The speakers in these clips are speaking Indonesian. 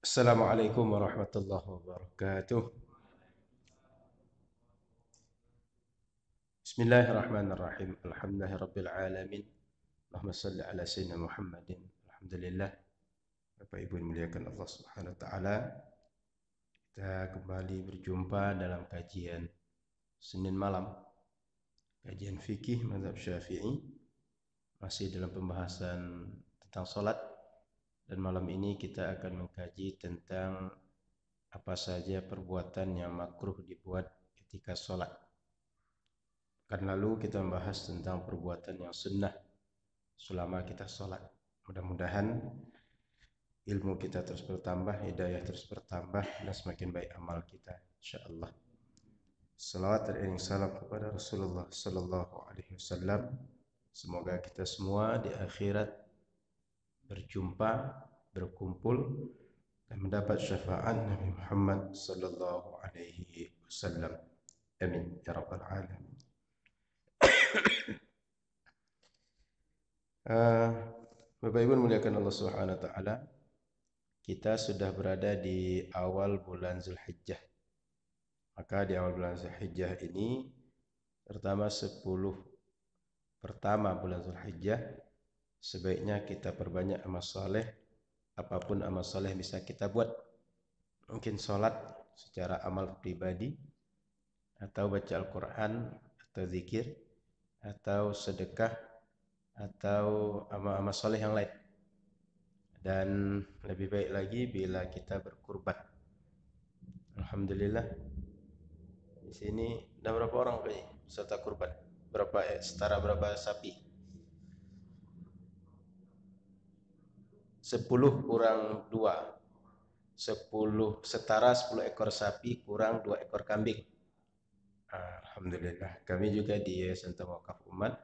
Assalamualaikum warahmatullahi wabarakatuh. Bismillahirrahmanirrahim. Alhamdulillahirabbil alamin. Allahumma shalli ala sayyidina Muhammadin. Alhamdulillah. Bapak Ibu yang dimuliakan Allah Subhanahu wa taala, kita kembali berjumpa dalam kajian Senin malam, kajian fikih mazhab Syafi'i, masih dalam pembahasan tentang salat, dan malam ini kita akan mengkaji tentang apa saja perbuatan yang makruh dibuat ketika salat. Kan lalu kita membahas tentang perbuatan yang sunnah selama kita sholat. Mudah-mudahan ilmu kita terus bertambah, hidayah terus bertambah, dan semakin baik amal kita, insyaallah. Salawat dan salam kepada Rasulullah sallallahu alaihi wasallam. Semoga kita semua di akhirat berjumpa, berkumpul, dan mendapat syafaat Nabi Muhammad sallallahu alaihi wasallam. Amin ya rabbal alamin. Bapak Ibu muliakan Allah Subhanahu wa taala, kita sudah berada di awal bulan Zulhijjah. Maka di awal bulan Zulhijjah ini, terutama 10 pertama bulan Zulhijjah, sebaiknya kita perbanyak amal saleh. Apapun amal saleh bisa kita buat. Mungkin sholat secara amal pribadi, atau baca Al-Quran, atau zikir, atau sedekah, atau amal-amal saleh yang lain. Dan lebih baik lagi bila kita berkurban. Alhamdulillah, di sini ada berapa orang peserta kurban? Setara berapa sapi? 10 kurang 2. 10 setara 10 ekor sapi kurang 2 ekor kambing. Alhamdulillah. Kami juga di Yayasan Tawakaf Umat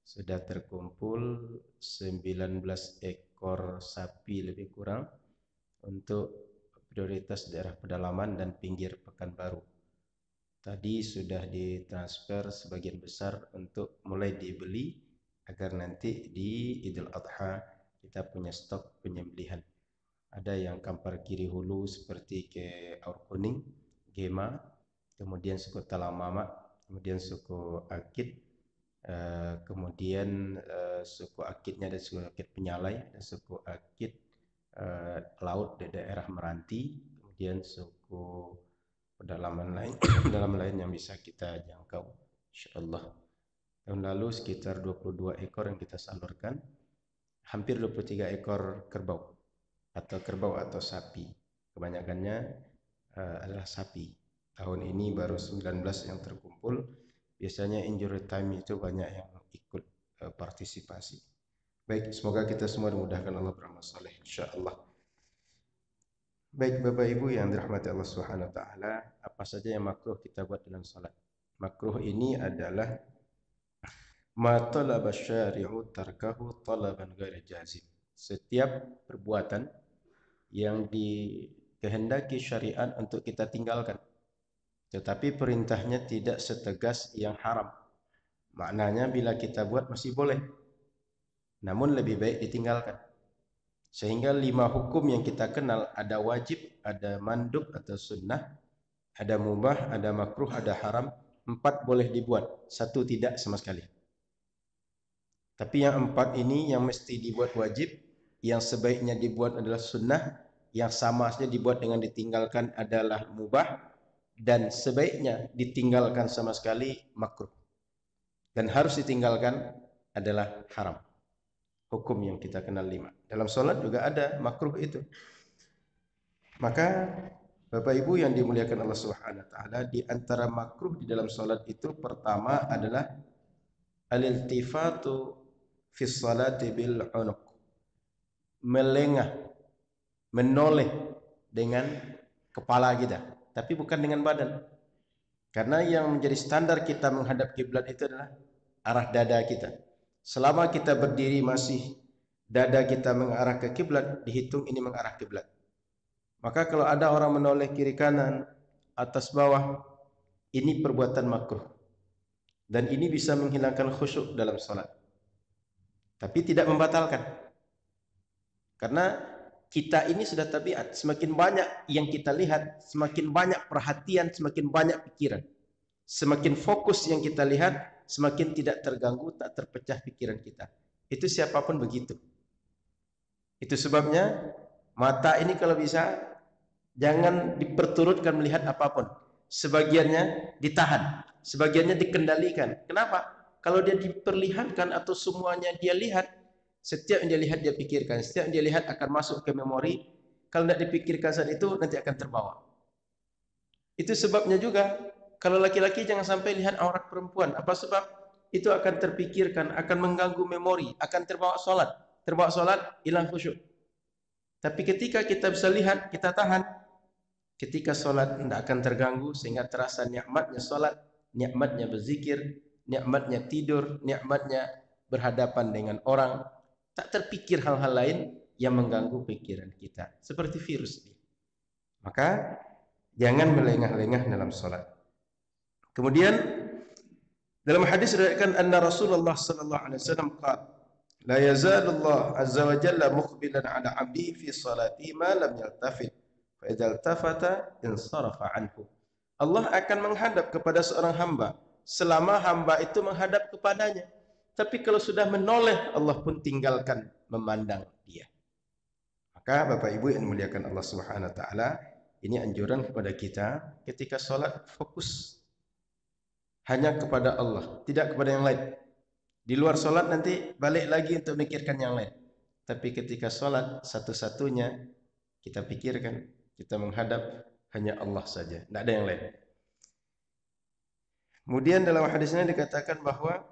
sudah terkumpul 19 ekor sapi lebih kurang untuk prioritas daerah pedalaman dan pinggir Pekanbaru. Tadi sudah ditransfer sebagian besar untuk mulai dibeli agar nanti di Idul Adha kita punya stok penyembelihan. Ada yang Kampar Kiri Hulu seperti ke Aur Kuning, Gema, kemudian suku Talamama, kemudian suku Akit, kemudian suku Akitnya ada suku Akit Penyalai, ada suku Akit Laut di daerah Meranti, kemudian suku pedalaman lain yang bisa kita jangkau, insyaallah. Tahun lalu sekitar 22 ekor yang kita salurkan, hampir 23 ekor kerbau atau sapi. Kebanyakannya adalah sapi. Tahun ini baru 19 yang terkumpul. Biasanya injury time itu banyak yang ikut partisipasi. Baik, semoga kita semua dimudahkan Allah beramal saleh, insyaallah. Baik Bapak Ibu yang dirahmati Allah Subhanahu wa taala, apa saja yang makruh kita buat dalam salat? Makruh ini adalah ma talaba syari'u tarkahu talaban ghairi jazim. Setiap perbuatan yang dikehendaki syariat untuk kita tinggalkan, tetapi perintahnya tidak setegas yang haram. Maknanya bila kita buat masih boleh, namun lebih baik ditinggalkan. Sehingga 5 hukum yang kita kenal, ada wajib, ada mandub atau sunnah, ada mubah, ada makruh, ada haram. 4 boleh dibuat, 1 tidak sama sekali. Tapi yang 4 ini yang mesti dibuat wajib, yang sebaiknya dibuat adalah sunnah, yang sama saja dibuat dengan ditinggalkan adalah mubah, dan sebaiknya ditinggalkan sama sekali makruh. Dan harus ditinggalkan adalah haram. Hukum yang kita kenal 5. Dalam sholat juga ada makruh itu. Maka Bapak Ibu yang dimuliakan Allah Subhanahu wa taala, di antara makruh di dalam sholat itu pertama adalah al-iltifatu fi sholati bil unuq. Melengah, menoleh dengan kepala kita, tapi bukan dengan badan. Karena yang menjadi standar kita menghadap kiblat itu adalah arah dada kita. Selama kita berdiri masih dada kita mengarah ke kiblat, dihitung ini mengarah kiblat. Maka kalau ada orang menoleh kiri kanan, atas bawah, ini perbuatan makruh. Dan ini bisa menghilangkan khusyuk dalam salat. tapi tidak membatalkan. Karena kita ini sudah tabiat, semakin banyak yang kita lihat, semakin banyak perhatian, semakin banyak pikiran. Semakin fokus yang kita lihat, semakin tidak terganggu, tak terpecah pikiran kita. Itu siapapun begitu. Itu sebabnya mata ini kalau bisa jangan diperturutkan melihat apapun. Sebagiannya ditahan, sebagiannya dikendalikan. Kenapa? Kalau dia diperlihatkan atau semuanya dia lihat, setiap yang dia lihat dia pikirkan, setiap yang dia lihat akan masuk ke memori. Kalau tidak dipikirkan saat itu nanti akan terbawa. Itu sebabnya juga kalau laki-laki jangan sampai lihat aurat perempuan. Apa sebab? Itu akan terpikirkan, akan mengganggu memori, akan terbawa sholat. Terbawa sholat, hilang khusyuk. Tapi ketika kita bisa lihat, kita tahan. Ketika sholat tidak akan terganggu sehingga terasa nikmatnya sholat, nikmatnya berzikir, nikmatnya tidur, nikmatnya berhadapan dengan orang. Tak terpikir hal-hal lain yang mengganggu pikiran kita. Seperti virus. Maka jangan melengah-lengah dalam sholat. Kemudian dalam hadis diriwayatkan anna Rasulullah sallallahu alaihi wasallam qala la yazalullah azza wa jalla muqbilan ala 'abdihi fi salati ma lam yaltafit fa idza iltafata insarafa anhu. Allah akan menghadap kepada seorang hamba selama hamba itu menghadap kepadanya. Tapi kalau sudah menoleh, Allah pun tinggalkan memandang dia. Maka Bapak Ibu yang dimuliakan Allah Subhanahu wa taala, ini anjuran kepada kita ketika sholat fokus hanya kepada Allah, tidak kepada yang lain. Di luar sholat nanti balik lagi untuk memikirkan yang lain. Tapi ketika sholat satu-satunya kita pikirkan, kita menghadap hanya Allah saja, tidak ada yang lain. Kemudian dalam hadisnya dikatakan bahwa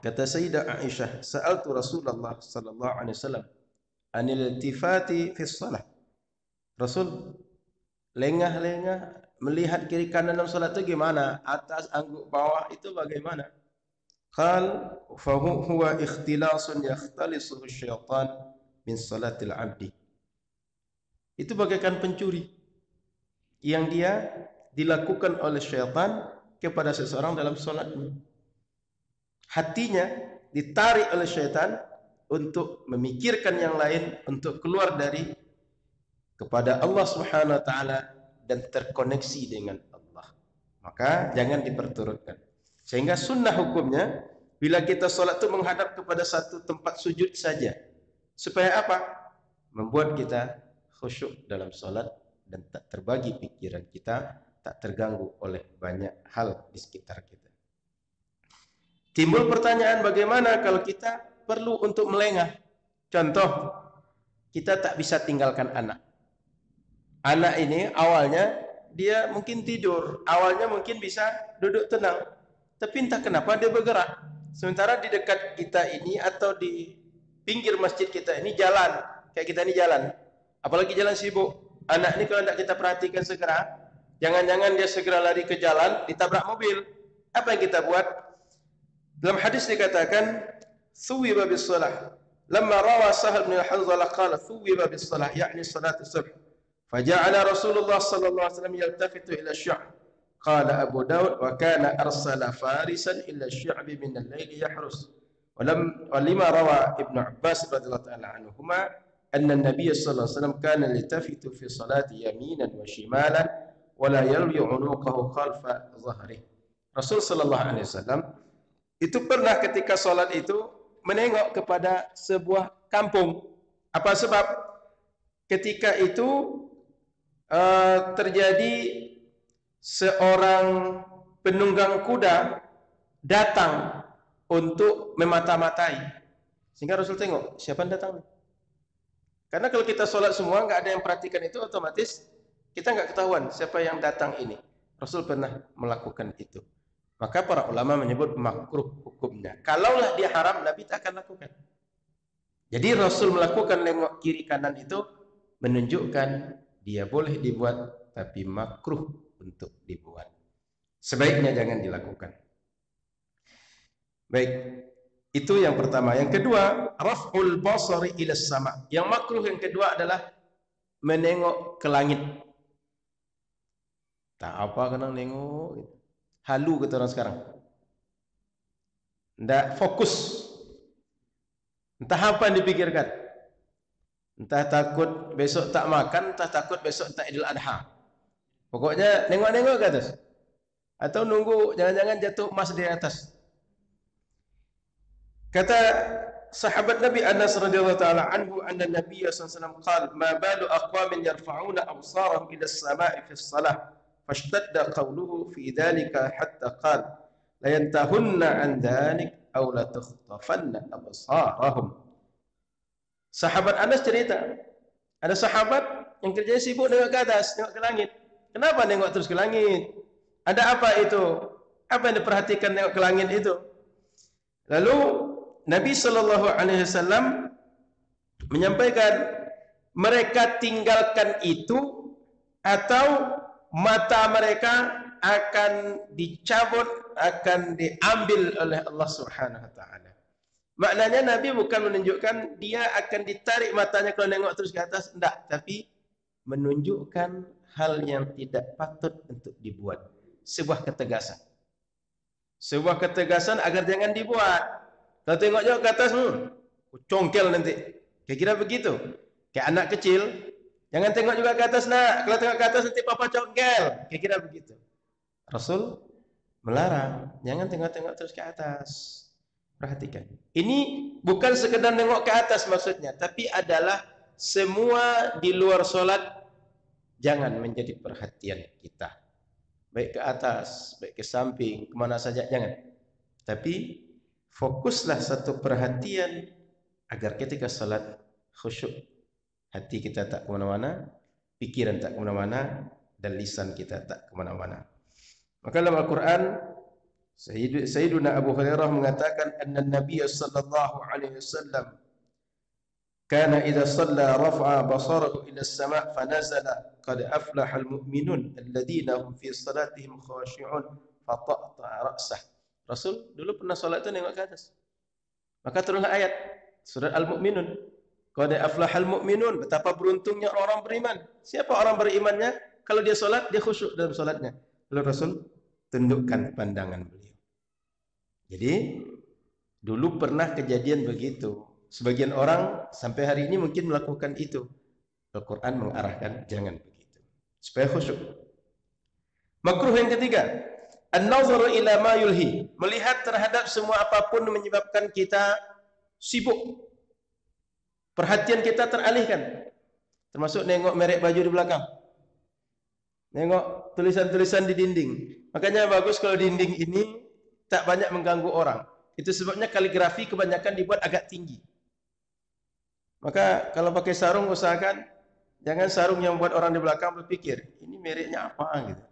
kata Sayyidah Aisyah, sa'altu Rasulullah sallallahu alaihi wasallam anil iltifati fi shalah. Rasul lengah-lengah melihat kiri kanan dalam salat itu gimana? Atas, angguk, bawah itu bagaimana? Qal fa huwa ikhtilasun yakhtalisuhu syaitan min salatil abdi. Itu bagaikan pencuri yang dia dilakukan oleh syaitan kepada seseorang dalam salatnya. Hatinya ditarik oleh syaitan untuk memikirkan yang lain, untuk keluar dari kepada Allah Subhanahu wa taala dan terkoneksi dengan Allah. Maka jangan diperturutkan. Sehingga sunnah hukumnya bila kita sholat itu menghadap kepada satu tempat sujud saja. Supaya apa? Membuat kita khusyuk dalam sholat dan tak terbagi pikiran kita, tak terganggu oleh banyak hal di sekitar kita. Timbul pertanyaan bagaimana kalau kita perlu untuk melengah. Contoh, kita tak bisa tinggalkan anak. Anak ini awalnya dia mungkin tidur, awalnya mungkin bisa duduk tenang, tapi entah kenapa dia bergerak. Sementara di dekat kita ini atau di pinggir masjid kita ini jalan, kayak kita ini jalan, apalagi jalan sibuk. Anak ini kalau tidak kita perhatikan segera, jangan-jangan dia segera lari ke jalan, ditabrak mobil. Apa yang kita buat? Dalam hadis dikatakan, "Thuwiba bis-shalah." Lamma rawa Sahal bin Hanzalah qala, "Thuwiba bis-shalah," yakni salat as-subh. فجعل رسول الله صلى الله عليه وسلم يلتفت إلى الشعب. قال أبو داود وكان أرسل فارسا إلى الشعب من الليل يحرس. ولما روى ابن عباس رضي الله تعالى عنهما أن النبي صلى الله عليه وسلم كان يلتفت في صلاة يمينا وشمالا ولا يلوي عنقه خلف ظهره. Rasul sallallahu alaihi wasallam itu pernah ketika salat itu menengok kepada sebuah kampung. Apa sebab? Ketika itu terjadi seorang penunggang kuda datang untuk memata-matai. Sehingga Rasul tengok, siapa yang datang? Karena kalau kita sholat semua, nggak ada yang perhatikan itu, otomatis kita nggak ketahuan siapa yang datang ini. Rasul pernah melakukan itu. Maka para ulama menyebut makruh hukumnya. Kalaulah dia haram, Nabi tak akan lakukan. Jadi Rasul melakukan nengok kiri kanan itu menunjukkan dia boleh dibuat, tapi makruh untuk dibuat. Sebaiknya jangan dilakukan. Baik, itu yang pertama. Yang kedua, raf'ul basari ila sama. Yang makruh yang kedua adalah menengok ke langit. Tak apa kena nengok. Halu kata orang sekarang. Tidak fokus. Entah apa yang dipikirkan. Entah takut besok tak makan, entah takut besok tak Idul Adha. Pokoknya nengok-nengok ke atas. Atau nunggu jangan-jangan jatuh emas di atas. Kata sahabat Nabi Anas radhiyallahu taala anhu anna Nabi sallallahu alaihi wasallam qala ma balu aqwamin yarfa'una absarahum ila as-sama'i fi as-salah fashtadda qawluhu fi dhalika hatta qala la yantahunna an dhalik aw la takhtafanna absarahum. Sahabat Anas cerita, ada sahabat yang kerjanya sibuk nengok ke atas, nengok ke langit. Kenapa nengok terus ke langit? Ada apa itu? Apa yang diperhatikan nengok ke langit itu? Lalu Nabi Shallallahu Alaihi Wasallam menyampaikan mereka tinggalkan itu atau mata mereka akan dicabut, akan diambil oleh Allah Subhanahu Wa Taala. Maknanya Nabi bukan menunjukkan dia akan ditarik matanya kalau nengok terus ke atas, enggak, tapi menunjukkan hal yang tidak patut untuk dibuat. Sebuah ketegasan. Sebuah ketegasan agar jangan dibuat. Kalau tengok jauh ke atas, congkel nanti. Kira-kira begitu. Kayak anak kecil, jangan tengok juga ke atas nak. Kalau tengok ke atas nanti papa congkel. Kira-kira begitu. Rasul melarang, jangan tengok-tengok terus ke atas. Perhatikan. Ini bukan sekedar nengok ke atas maksudnya, tapi adalah semua di luar solat jangan menjadi perhatian kita. Baik ke atas, baik ke samping, kemana saja jangan. Tapi fokuslah satu perhatian agar ketika salat khusyuk, hati kita tak kemana-mana, pikiran tak kemana-mana, dan lisan kita tak kemana-mana. Maka dalam Al-Quran, Sayyiduna Abu Hurairah mengatakan, anna Nabiya sallallahu alaihi wasallam kana idza shalla rafa'a basarahu ila as-sama' fa nazala qad aflaha al-mu'minun alladhina hum fi salatihim khashi'un fa ta'ta ra'sah. Rasul dulu pernah salat itu nengok ke atas. Maka turunlah ayat surat Al-Mu'minun. Qad aflahal mu'minun, betapa beruntungnya orang beriman. Siapa orang berimannya? Kalau dia salat, dia khusyuk dalam salatnya. Lalu Rasul tundukkan pandangan beliau. Jadi dulu pernah kejadian begitu. Sebagian orang sampai hari ini mungkin melakukan itu. Al-Quran mengarahkan jangan begitu, supaya khusyuk. Makruh yang ketiga, an-nazar ila ma yulhi, melihat terhadap semua apapun menyebabkan kita sibuk. Perhatian kita teralihkan. Termasuk nengok merek baju di belakang. Nengok tulisan-tulisan di dinding. Makanya bagus kalau dinding ini tak banyak mengganggu orang. Itu sebabnya kaligrafi kebanyakan dibuat agak tinggi. Maka kalau pakai sarung usahakan jangan sarung yang buat orang di belakang berpikir, ini mereknya apa gitu.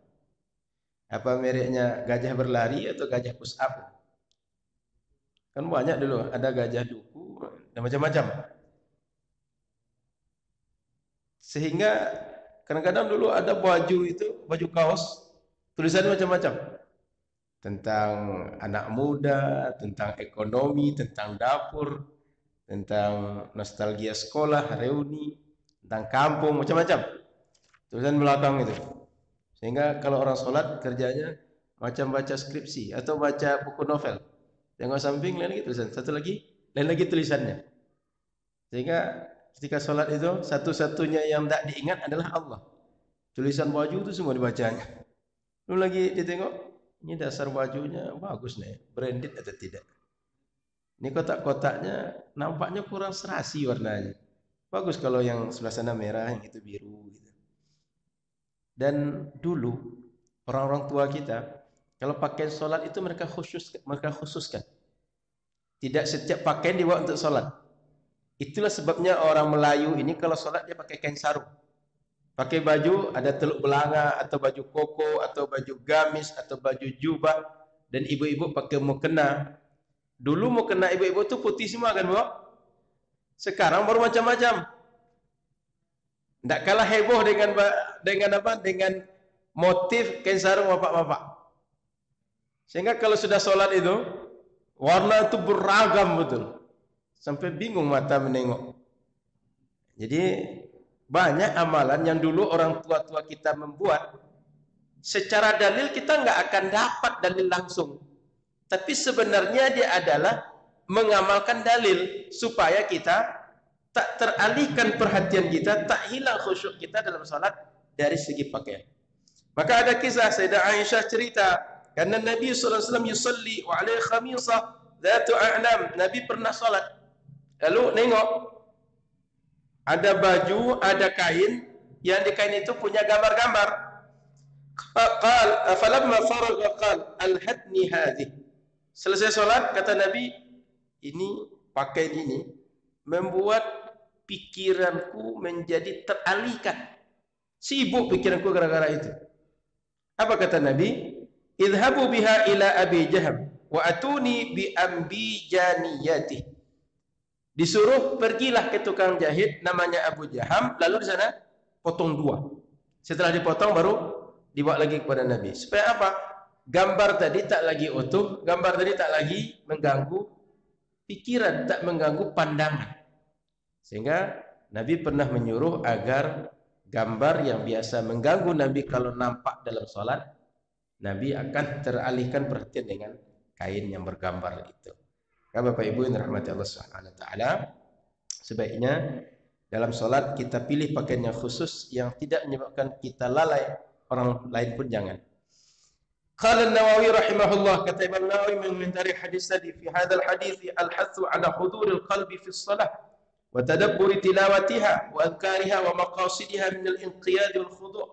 Apa mereknya gajah berlari atau gajah push up? Kan banyak dulu, ada gajah duku dan macam-macam. Sehingga kadang-kadang dulu ada baju itu, baju kaos, tulisannya macam-macam. Tentang anak muda, tentang ekonomi, tentang dapur, tentang nostalgia sekolah, reuni, tentang kampung, macam-macam. Tulisan belakang itu. Sehingga kalau orang sholat kerjanya macam baca skripsi atau baca buku novel. Tengok samping, lain lagi tulisan. Satu lagi, lain lagi tulisannya. Sehingga ketika sholat itu, satu-satunya yang tak diingat adalah Allah. Tulisan baju itu semua dibacanya. Lalu lagi ditengok, ini dasar bajunya bagus nih, branded atau tidak. Ini kotak-kotaknya nampaknya kurang serasi warnanya. Bagus kalau yang sebelah sana merah, yang itu biru gitu. Dan dulu orang-orang tua kita kalau pakaian sholat itu mereka khususkan. Tidak setiap pakaian dibawa untuk sholat. Itulah sebabnya orang Melayu ini kalau sholat dia pakai kain sarung. Pakai baju ada teluk belanga atau baju koko atau baju gamis atau baju jubah, dan ibu-ibu pakai mukena. Dulu mukena ibu-ibu itu putih semua kan, Bu? Sekarang baru macam-macam. Tidak kalah heboh dengan motif kain sarung bapak-bapak. Sehingga kalau sudah sholat itu warna itu beragam betul. Sampai bingung mata menengok. Jadi banyak amalan yang dulu orang tua-tua kita membuat, secara dalil kita nggak akan dapat dalil langsung. Tapi sebenarnya dia adalah mengamalkan dalil supaya kita tak teralihkan perhatian kita, tak hilang khusyuk kita dalam salat dari segi pakaian. Maka ada kisah Sayyidah Aisyah cerita, karena Nabi sallallahu alaihi wasallam yusalli wa alaihi khamisah dzatu a'lam. Nabi pernah salat, lalu nengok ada baju, ada kain, yang di kain itu punya gambar-gambar. Qal falamma faragha qal alhadni hadhihi. Selesai salat kata Nabi, ini pakaian ini membuat pikiranku menjadi teralihkan. Sibuk pikiranku gara-gara itu. Apa kata Nabi? Idhabu biha ila Abi Jaham wa atuni bi ambijaniyati. Disuruh pergilah ke tukang jahit namanya Abu Jaham, lalu di sana potong dua. Setelah dipotong baru dibawa lagi kepada Nabi. Supaya apa? Gambar tadi tak lagi utuh, gambar tadi tak lagi mengganggu pikiran, tak mengganggu pandangan. Sehingga Nabi pernah menyuruh agar gambar yang biasa mengganggu Nabi kalau nampak dalam sholat, Nabi akan teralihkan perhatian dengan kain yang bergambar itu. Maka Bapak Ibu yang dirahmati Allah Subhanahu wa taala, sebaiknya dalam sholat kita pilih pakaian yang khusus yang tidak menyebabkan kita lalai, orang lain pun jangan. Qala An-Nawawi rahimahullah, kata Imam Nawawi mengomentari hadis tadi, fi hadzal hadits al-hathu ala huduril qalbi fi shalah wa tadabburi tilawatiha wa adhkariha wa maqasidiha min al-inqiyad wal khudu'.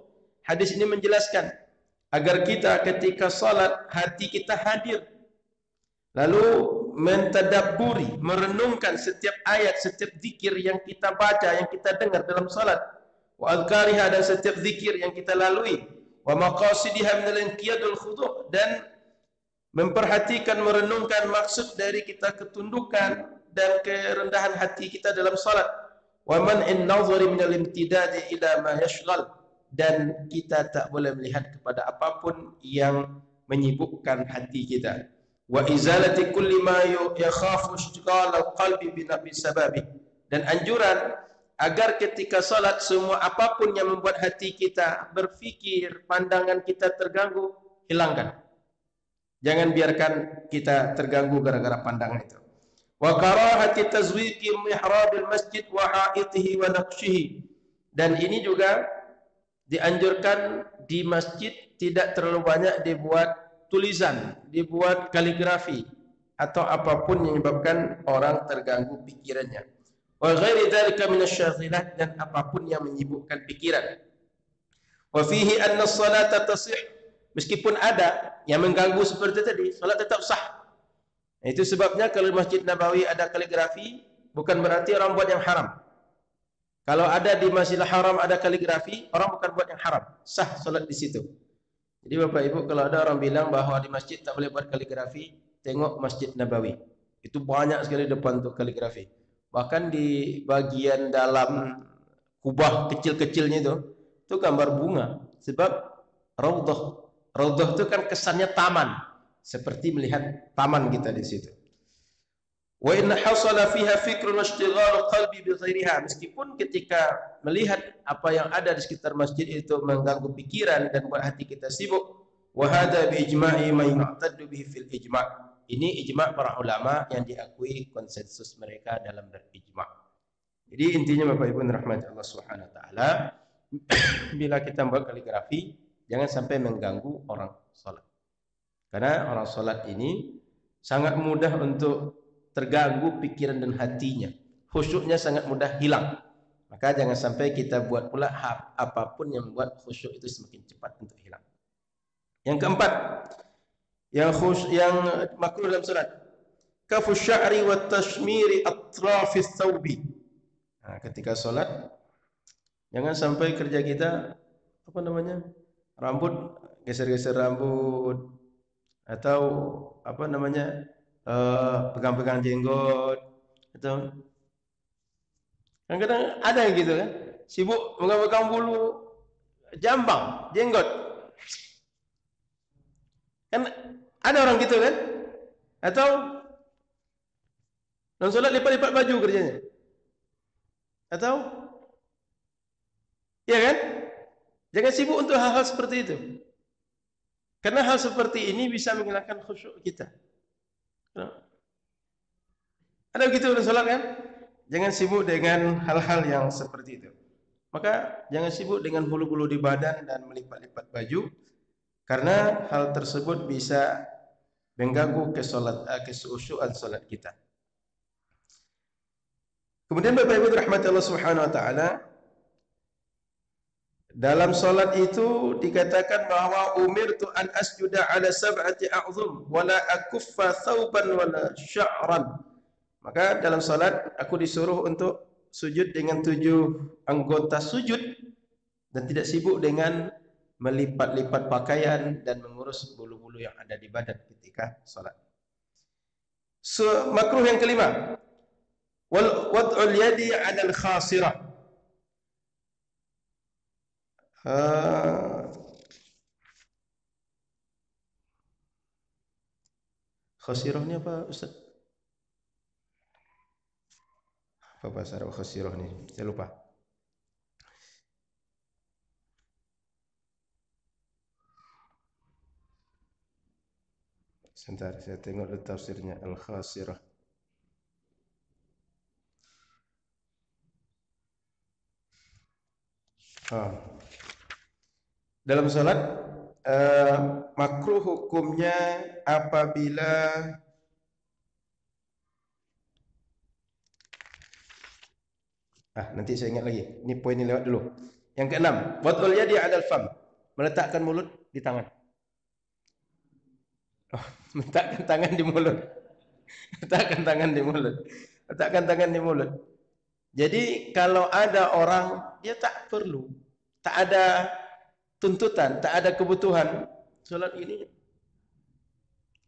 Hadis ini menjelaskan agar kita ketika salat hati kita hadir, lalu mentadabburi, merenungkan setiap ayat, setiap zikir yang kita baca, yang kita dengar dalam salat, wa adhkariha, dan setiap zikir yang kita lalui, wa maqasidiha min al-inqiyad wal khudu', dan memperhatikan, merenungkan maksud dari kita ketundukan dan kerendahan hati kita dalam salat. Wa man'in nazari min al-imtidad ila ma yashghal, dan kita tak boleh melihat kepada apapun yang menyibukkan hati kita. Wa izalati kulli ma yakhafu ishtighal al-qalbi bi sababi, dan anjuran agar ketika salat semua apapun yang membuat hati kita berfikir, pandangan kita terganggu, hilangkan. Jangan biarkan kita terganggu gara-gara pandangan itu. Wa karahati tazwiqi mihrabil masjid wa ha'itihi wa naqshihi, dan ini juga dianjurkan di masjid tidak terlalu banyak dibuat tulisan, dibuat kaligrafi atau apapun yang menyebabkan orang terganggu pikirannya. Wa ghairi dzalika minasyaghilat, dan apapun yang menyibukkan pikiran. Wa fihi anna as-salata tasih, meskipun ada yang mengganggu seperti tadi, salat tetap sah. Itu sebabnya kalau di Masjid Nabawi ada kaligrafi, bukan berarti orang buat yang haram. Kalau ada di Masjidil Haram ada kaligrafi, orang bukan buat yang haram, sah salat di situ. Jadi Bapak Ibu, kalau ada orang bilang bahwa di masjid tak boleh buat kaligrafi, tengok Masjid Nabawi. Itu banyak sekali depan untuk kaligrafi. Bahkan di bagian dalam kubah kecil-kecilnya itu gambar bunga. Sebab raudhah. Raudhah itu kan kesannya taman. Seperti melihat taman kita di situ. Wa in hasala fiha fikrun ishtighal qalbi bi ghairiha, meskipun ketika melihat apa yang ada di sekitar masjid itu mengganggu pikiran dan buat hati kita sibuk. Wa hadha bi ijma'i man yu'taddu bihi fil ijma'. Ini ijma' para ulama yang diakui konsensus mereka dalam berijma'. Jadi intinya Bapak Ibu rahmati Allah Subhanahu wa taala, bila kita membuat kaligrafi jangan sampai mengganggu orang salat. Karena orang salat ini sangat mudah untuk terganggu pikiran dan hatinya. Khusyuknya sangat mudah hilang. Maka jangan sampai kita buat pula apapun yang membuat khusyuk itu semakin cepat untuk hilang. Yang keempat, yang makruh dalam salat, kafu sya'ri wa tashmiri atrafis thawbi. Nah, ketika salat jangan sampai kerja kita rambut, geser-geser rambut, atau pegang-pegang jenggot, atau kadang-kadang ada yang gitu kan, sibuk pegang-pegang bulu jambang, jenggot. Kan ada orang gitu kan? Atau dalam salat lipat-lipat baju kerjanya. Atau ya kan? Jangan sibuk untuk hal-hal seperti itu. Karena hal seperti ini bisa menghilangkan khusyuk kita. Ada begitu dalam salat kan? Jangan sibuk dengan hal-hal yang seperti itu. Maka jangan sibuk dengan bulu-bulu di badan dan melipat-lipat baju, karena hal tersebut bisa mengganggu kesyu'an salat kita. Kemudian Bapak Ibu rahmati Allah Subhanahu wa taala, dalam salat itu dikatakan bahwa umirtu an asjuda ala sab'ati a'zum wala akuffa thawban wala sya'ran. Maka dalam salat aku disuruh untuk sujud dengan 7 anggota sujud dan tidak sibuk dengan melipat-lipat pakaian dan mengurus bulu-bulu yang ada di badan ketika salat. Makruh yang kelima, wad'ul yadi 'ala al-khasirah. Khasirah ini apa Ustaz? Apa bahasa Arab khasirah ini? Saya lupa. Sebentar, saya tengok dulu tafsirnya al-khasirah. Dalam salat makruh hukumnya apabila nanti saya ingat lagi. Ini poin ini lewat dulu. Yang keenam, wad'ul yadi 'alal fam. Meletakkan mulut di tangan. Letakkan tangan di mulut. Letakkan tangan di mulut. Letakkan tangan di mulut. Jadi kalau ada orang dia tak perlu, tak ada tuntutan, tak ada kebutuhan salat ini.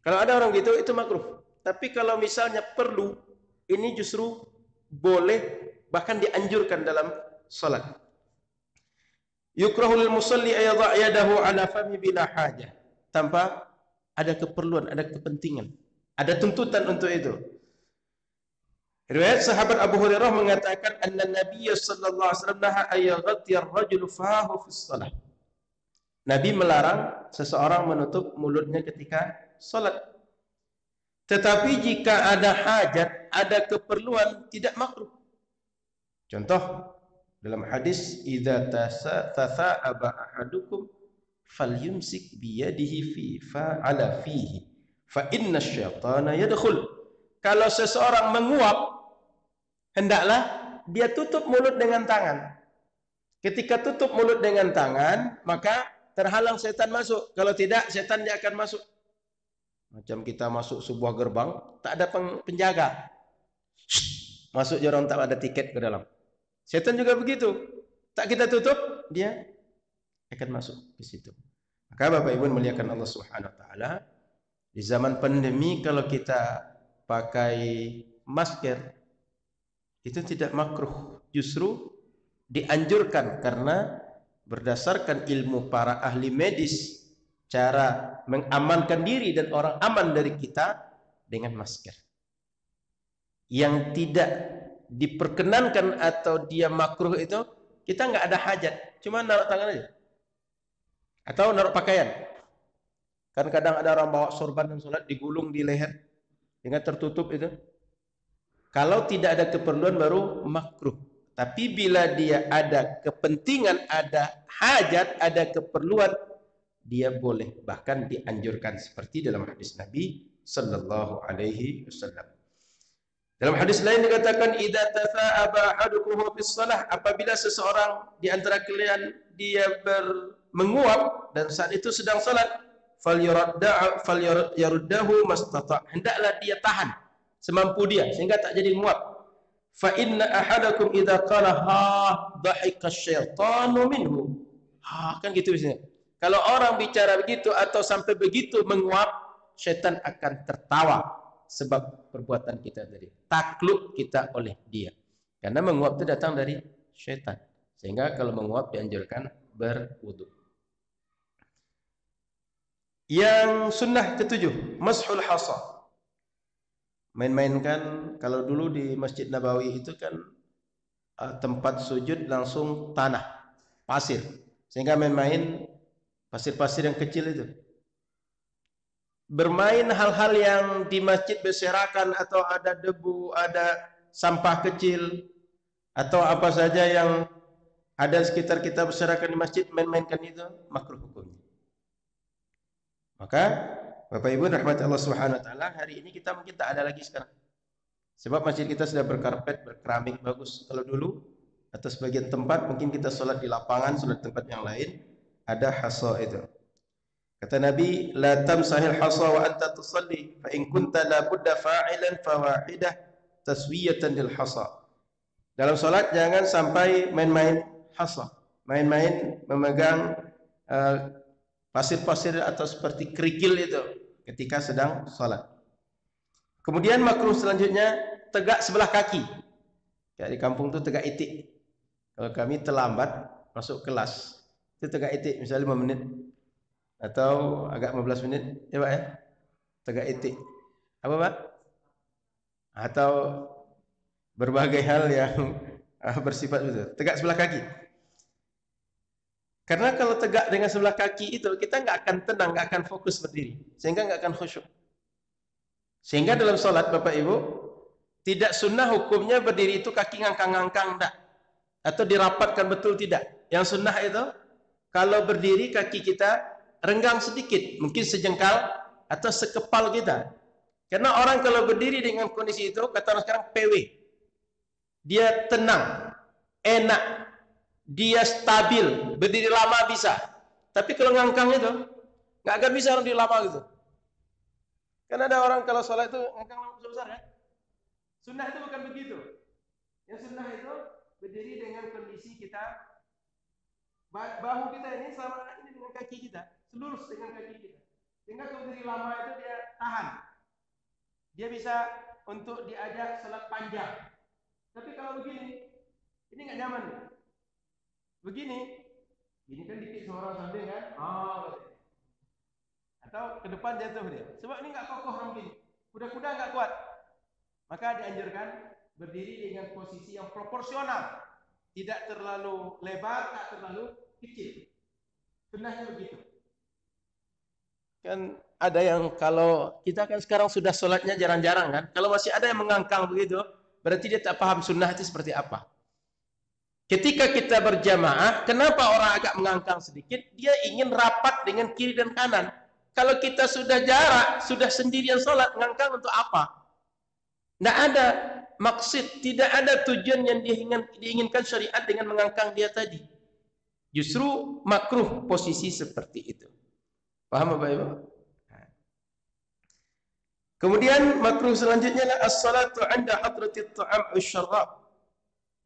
Kalau ada orang gitu itu makruh. Tapi kalau misalnya perlu, ini justru boleh, bahkan dianjurkan dalam salat. Yukrahu lil musalli ayadha yadahu ala fami bila hajah. Tanpa ada keperluan, ada kepentingan, ada tuntutan untuk itu. Riwayat sahabat Abu Hurairah mengatakan anna Nabi sallallahu alaihi wasallam naha ayyaghti ar-rajul fahu fi shalah. Nabi melarang seseorang menutup mulutnya ketika salat. Tetapi jika ada hajat, ada keperluan, tidak makruh. Contoh dalam hadis idza tasa'aba ahadukum falyumsik biyadihi fi ala fihi fa inna syaitana yadkhul. Kalau seseorang menguap, hendaklah dia tutup mulut dengan tangan. Ketika tutup mulut dengan tangan, maka terhalang setan masuk. Kalau tidak, setan dia akan masuk. Macam kita masuk sebuah gerbang, tak ada penjaga. Masuk orang tak ada tiket ke dalam. Setan juga begitu. Tak kita tutup, dia akan masuk ke situ. Maka Bapak Ibu muliakan Allah Subhanahu wa taala, di zaman pandemi kalau kita pakai masker itu tidak makruh, justru dianjurkan karena berdasarkan ilmu para ahli medis cara mengamankan diri dan orang aman dari kita dengan masker. Yang tidak diperkenankan atau dia makruh itu kita nggak ada hajat, cuma naruh tangan aja atau naruh pakaian. Kan kadang ada orang bawa sorban dan sholat digulung di leher dengan tertutup itu. Kalau tidak ada keperluan baru makruh. Tapi bila dia ada kepentingan, ada hajat, ada keperluan, dia boleh, bahkan dianjurkan seperti dalam hadis Nabi sallallahu alaihi wasallam. Dalam hadis lain dikatakan idza tafa'aba ahadukum fis shalah, apabila seseorang di antara kalian dia menguap dan saat itu sedang salat, falyaruddahu mastata', hendaklah dia tahan semampu dia sehingga tak jadi menguap. Fa inna ahadakum idza qala ha dhahika syaitanu minhu. Kan gitu biasanya. Kalau orang bicara begitu atau sampai begitu menguap, syaitan akan tertawa sebab perbuatan kita tadi. Takluk kita oleh dia. Karena menguap itu datang dari syaitan. Sehingga kalau menguap dianjurkan berwudu. Yang sunnah ketujuh, mashul hasa. Main-mainkan, kalau dulu di Masjid Nabawi itu kan tempat sujud langsung tanah, pasir. Sehingga main-main pasir-pasir yang kecil itu. bermain hal-hal yang di masjid berserakan atau ada debu, ada sampah kecil atau apa saja yang ada sekitar kita berserakan di masjid, main-mainkan itu makruh hukumnya. Maka Bapak Ibu rahmat Allah Subhanahu wa taala, hari ini kita mungkin tak ada lagi sekarang. Sebab masjid kita sudah berkarpet, berkeramik bagus. Kalau dulu atau sebagian tempat mungkin kita sholat di lapangan, sholat tempat yang lain ada hasa itu. Kata Nabi, la tamsahil hasa wa anta tusalli, fa in kunta la budda fa'ilan fa wahidah taswiyatan lil hasa. Dalam salat jangan sampai main-main hasa, main-main memegang pasir-pasir atau seperti kerikil itu ketika sedang salat. Kemudian makruh selanjutnya tegak sebelah kaki. Ya, di kampung itu tegak itik. Kalau kami terlambat masuk kelas, itu tegak itik misalnya 5 menit atau agak 15 menit, ya Pak ya. Tegak itik. Apa Pak? Atau berbagai hal yang bersifat itu. Tegak sebelah kaki. Karena kalau tegak dengan sebelah kaki itu kita nggak akan tenang, nggak akan fokus berdiri, sehingga nggak akan khusyuk. Sehingga dalam sholat Bapak Ibu tidak sunnah hukumnya berdiri itu kaki ngangkang-ngangkang enggak, atau dirapatkan betul tidak. Yang sunnah itu kalau berdiri kaki kita renggang sedikit, mungkin sejengkal atau sekepal kita. Karena orang kalau berdiri dengan kondisi itu, kata orang sekarang PW, dia tenang, enak, dia stabil, berdiri lama bisa. Tapi kalau ngangkang itu nggak akan bisa berdiri lama gitu. Karena ada orang kalau sholat itu ngangkang lama besar kan? Sunnah itu bukan begitu. Yang sunnah itu berdiri dengan kondisi kita, bahu kita ini sama ini dengan kaki kita, selurus dengan kaki kita. Sehingga kalau berdiri lama itu dia tahan. Dia bisa untuk diajak sholat panjang. Tapi kalau begini, ini nggak nyaman. Begini, ini kan dikit seorang sambil kan? Atau ke depan jatuh dia. Sebab ini nggak kokoh orang begini. Kuda-kuda nggak kuat. Maka dianjurkan berdiri dengan posisi yang proporsional, tidak terlalu lebar, tak terlalu kecil. Sunnahnya begitu. Kan ada yang kalau kita kan sekarang sudah sholatnya jarang-jarang kan. Kalau masih ada yang mengangkang begitu, berarti dia tak paham sunnah itu seperti apa. Ketika kita berjamaah, kenapa orang agak mengangkang sedikit? Dia ingin rapat dengan kiri dan kanan. Kalau kita sudah jarak, sudah sendirian sholat, ngangkang untuk apa? Tidak ada maksud, tidak ada tujuan yang diinginkan syariat dengan mengangkang dia tadi. Justru makruh posisi seperti itu. Paham Bapak Ibu? Kemudian makruh selanjutnya adalah as-salatu 'inda hadratit ta'am wasyarab.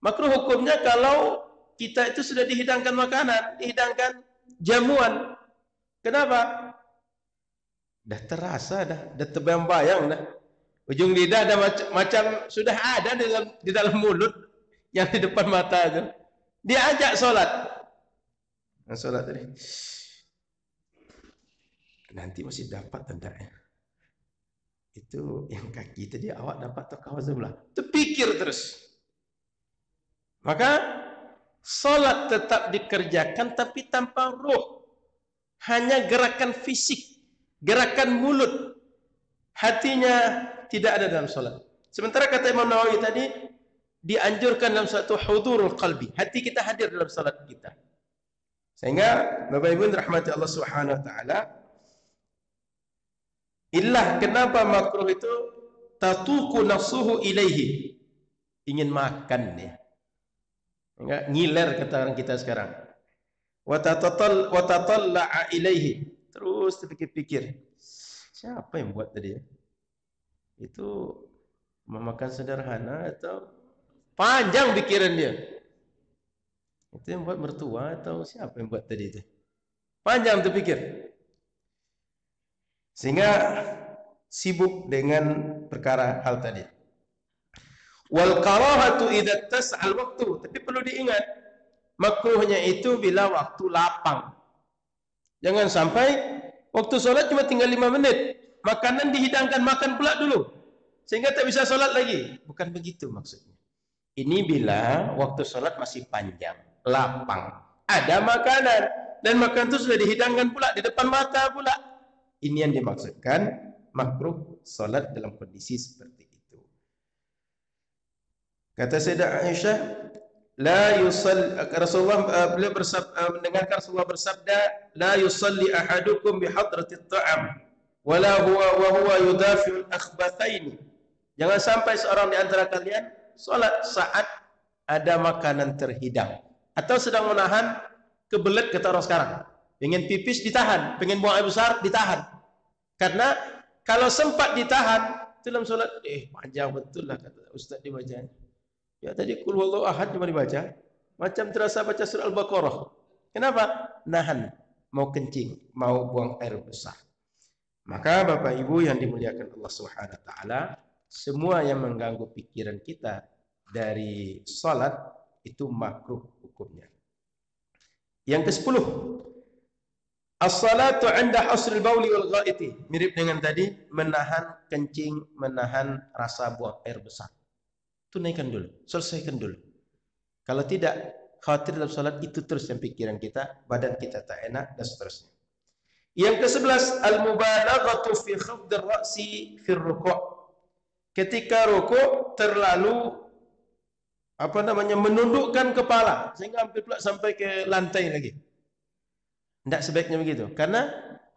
Makruh hukumnya kalau kita itu sudah dihidangkan makanan, dihidangkan jamuan. Kenapa? Dah terasa dah terbayang-bayang dah. Ujung lidah ada macam sudah ada di dalam mulut yang di depan mata itu. Dia ajak sholat. Nah, sholat tadi. Nanti masih dapat tidak ya? Itu yang kaki tadi awak dapat atau kawan sebelah. Itu pikir terus. Maka sholat tetap dikerjakan tapi tanpa ruh. Hanya gerakan fisik, gerakan mulut. Hatinya tidak ada dalam sholat. Sementara kata Imam Nawawi tadi, dianjurkan dalam satu hudurul qalbi. Hati kita hadir dalam sholat kita. Sehingga Bapak Ibu rahmati Allah Subhanahu wa taala, illah kenapa makruh itu tatuku nafsuhu ilaihi. Ingin makan dia. Enggak ngiler kata orang kita sekarang. Wa tatalla'a ilaihi. Terus terpikir-pikir. Siapa yang buat tadi ya? Itu memakan sederhana atau panjang pikiran dia? Itu yang buat mertua atau siapa yang buat tadi itu? Panjang terpikir. Sehingga sibuk dengan perkara hal tadi. Wal karahatu idza tas'al waktu, tapi perlu diingat makruhnya itu bila waktu lapang. Jangan sampai waktu sholat cuma tinggal 5 menit, makanan dihidangkan makan pula dulu, sehingga tak bisa sholat lagi. Bukan begitu maksudnya. Ini bila waktu sholat masih panjang, lapang, ada makanan, dan makanan itu sudah dihidangkan pula di depan mata pula. Ini yang dimaksudkan makruh salat dalam kondisi seperti itu. Kata Sayyidah Aisyah, la yusalli, Rasulullah beliau mendengarkan Rasulullah bersabda, la yusalli ahadukum bi hadratit ta'am wala huwa wa huwa yudafi'ul akhbathaini. Jangan sampai seorang di antara kalian salat saat ada makanan terhidang atau sedang menahan kebelet, kata orang sekarang. Pengen pipis ditahan, pengen buang air besar ditahan. Karena kalau sempat ditahan dalam salat, panjang betul lah kata Ustaz dibacanya. Ya tadi qul huwallahu ahad cuma dibaca, macam terasa baca surah Al-Baqarah. Kenapa? Nahan, mau kencing, mau buang air besar. Maka Bapak Ibu yang dimuliakan Allah Subhanahu wa taala, semua yang mengganggu pikiran kita dari salat itu makruh hukumnya. Yang ke-10, as-salatu 'inda hasril bauli wal ghaiti. Mirip dengan tadi, menahan kencing, menahan rasa buang air besar. Tunaikan dulu, selesaikan dulu. Kalau tidak, khawatir dalam salat itu terus yang pikiran kita, badan kita tak enak dan seterusnya. Yang ke-11, al-mubalaghatu fi khafdir ra'si fi ruku'. Ketika ruku' terlalu menundukkan kepala sehingga hampir pula sampai ke lantai lagi. Tidak sebaiknya begitu. Karena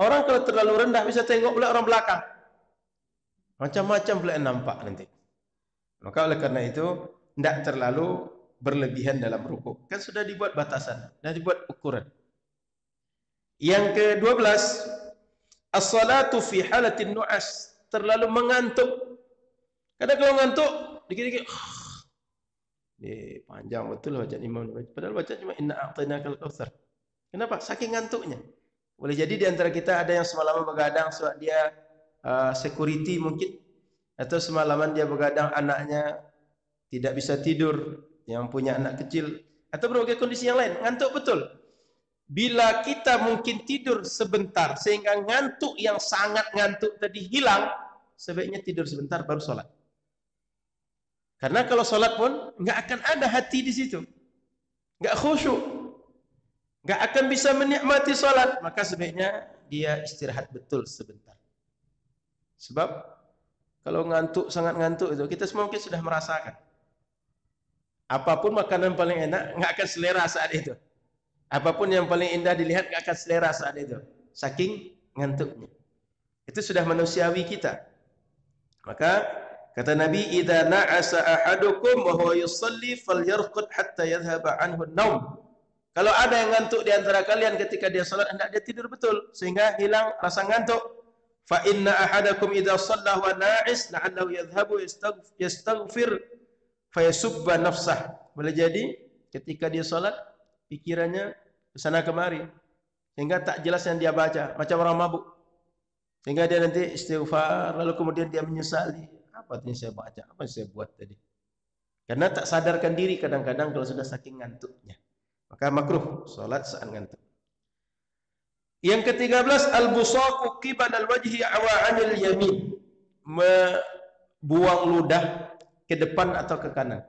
orang kalau terlalu rendah bisa tengok pula orang belakang. Macam-macam pula yang nampak nanti. Maka oleh karena itu tidak terlalu berlebihan dalam rukuk. Kan sudah dibuat batasan, sudah dibuat ukuran. Yang ke-12, as-salatu fi halatin nu'as, terlalu mengantuk. Kadang kalau ngantuk dikit-dikit panjang betul bacaan imam, padahal baca cuma inna a'tainakal kautsar. Kenapa? Saking ngantuknya. Boleh jadi di antara kita ada yang semalaman begadang sebab dia security mungkin, atau semalaman dia begadang anaknya tidak bisa tidur, yang punya anak kecil, atau berbagai kondisi yang lain, ngantuk betul. Bila kita mungkin tidur sebentar sehingga ngantuk yang sangat ngantuk tadi hilang, sebaiknya tidur sebentar baru sholat. Karena kalau sholat pun nggak akan ada hati di situ, nggak khusyuk, nggak akan bisa menikmati sholat. Maka sebaiknya dia istirahat betul sebentar. Sebab kalau ngantuk, sangat ngantuk itu, kita semua mungkin sudah merasakan. Apapun makanan paling enak nggak akan selera saat itu. Apapun yang paling indah dilihat nggak akan selera saat itu. Saking ngantuknya. Itu sudah manusiawi kita. Maka kata Nabi, "Idza na'asa ahadukum wa huwa yusalli falyarqud hatta yadhhaba anhu an-naum." Kalau ada yang ngantuk di antara kalian ketika dia salat, hendak dia tidur betul sehingga hilang rasa ngantuk. Fa inna ahadakum idza shalla wa na'is la'allahu yadhhabu yastaghfir fayasubba nafsah. Boleh jadi ketika dia salat pikirannya ke sana kemari sehingga tak jelas yang dia baca, macam orang mabuk. Sehingga dia nanti istighfar, lalu kemudian dia menyesali, apa yang saya baca, apa yang saya buat tadi. Karena tak sadarkan diri kadang-kadang kalau sudah saking ngantuknya. Maka makruh salat saat ngantuk. Yang ke-13, al-busaqu qibala al-wajhi wa 'anil yamin. Buang ludah ke depan atau ke kanan.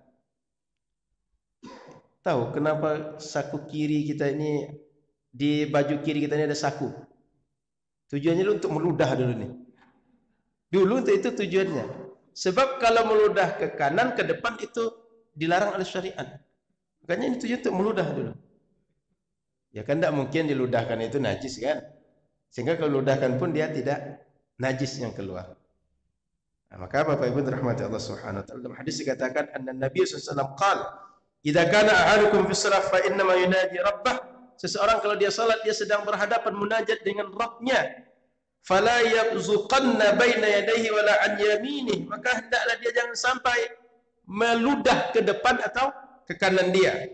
Tahu kenapa saku kiri kita ini, di baju kiri kita ini ada saku? Tujuannya dulu untuk meludah dulu nih. Dulu untuk itu tujuannya. Sebab kalau meludah ke kanan, ke depan itu dilarang oleh syariat. Makanya ini tujuan untuk meludah dulu. Ya kan tidak mungkin diludahkan itu najis kan? Sehingga kalau ludahkan pun dia tidak najis yang keluar. Nah, maka Bapak Ibu dirahmati Allah Subhanahu wa taala, dalam hadis dikatakan anna Nabi sallallahu alaihi wasallam qala, "Idza kana ahadukum fi shalah fa inna ma yunadi rabbah." Seseorang kalau dia salat dia sedang berhadapan munajat dengan Rabb-nya. Fala yabzuqanna baina yadayhi wala an yaminih, maka hendaklah dia jangan sampai meludah ke depan atau ke kanan dia.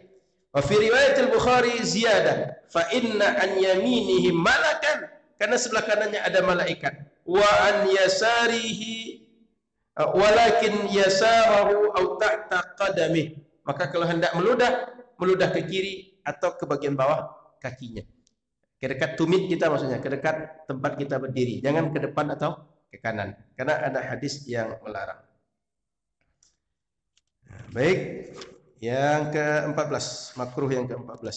Wa fi riwayat al-Bukhari ziyadah, fa inna an yaminihi malakan, karena sebelah kanannya ada malaikat. Wa an yasarihi walakin yasarahu aw tahta qadamih. Maka kalau hendak meludah ke kiri atau ke bagian bawah kakinya. Ke dekat tumit kita, maksudnya ke dekat tempat kita berdiri, jangan ke depan atau ke kanan, karena ada hadis yang melarang. Nah, baik, yang ke-14, makruh yang ke-14.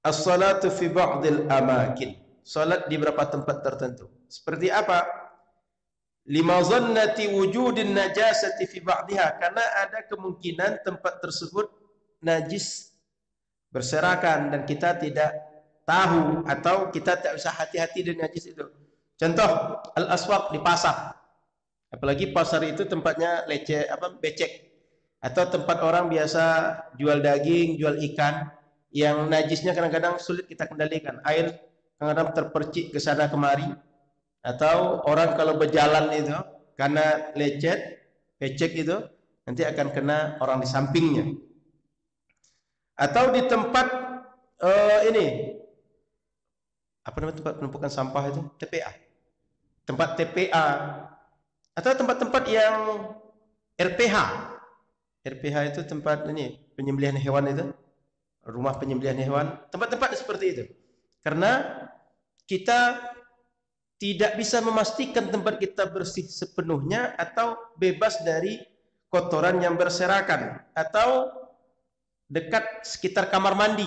As-salatu fi ba'dil amakin. salat di beberapa tempat tertentu. Seperti apa? Lima zannati wujudin najasati fi ba'diha, karena ada kemungkinan tempat tersebut najis berserakan dan kita tidak tahu atau kita tak bisa hati-hati dengan najis itu. Contoh al-aswaq di pasar. Apalagi pasar itu tempatnya becek, atau tempat orang biasa jual daging, jual ikan yang najisnya kadang-kadang sulit kita kendalikan. Air kadang-kadang terpercik ke sana kemari. Atau orang kalau berjalan itu karena becek itu nanti akan kena orang di sampingnya. Atau di tempat apa namanya tempat penumpukan sampah itu? TPA. Tempat TPA atau tempat-tempat yang RPH. RPH itu tempat penyembelihan hewan itu, rumah penyembelihan hewan, tempat-tempat seperti itu. Karena kita tidak bisa memastikan tempat kita bersih sepenuhnya atau bebas dari kotoran yang berserakan, atau dekat sekitar kamar mandi.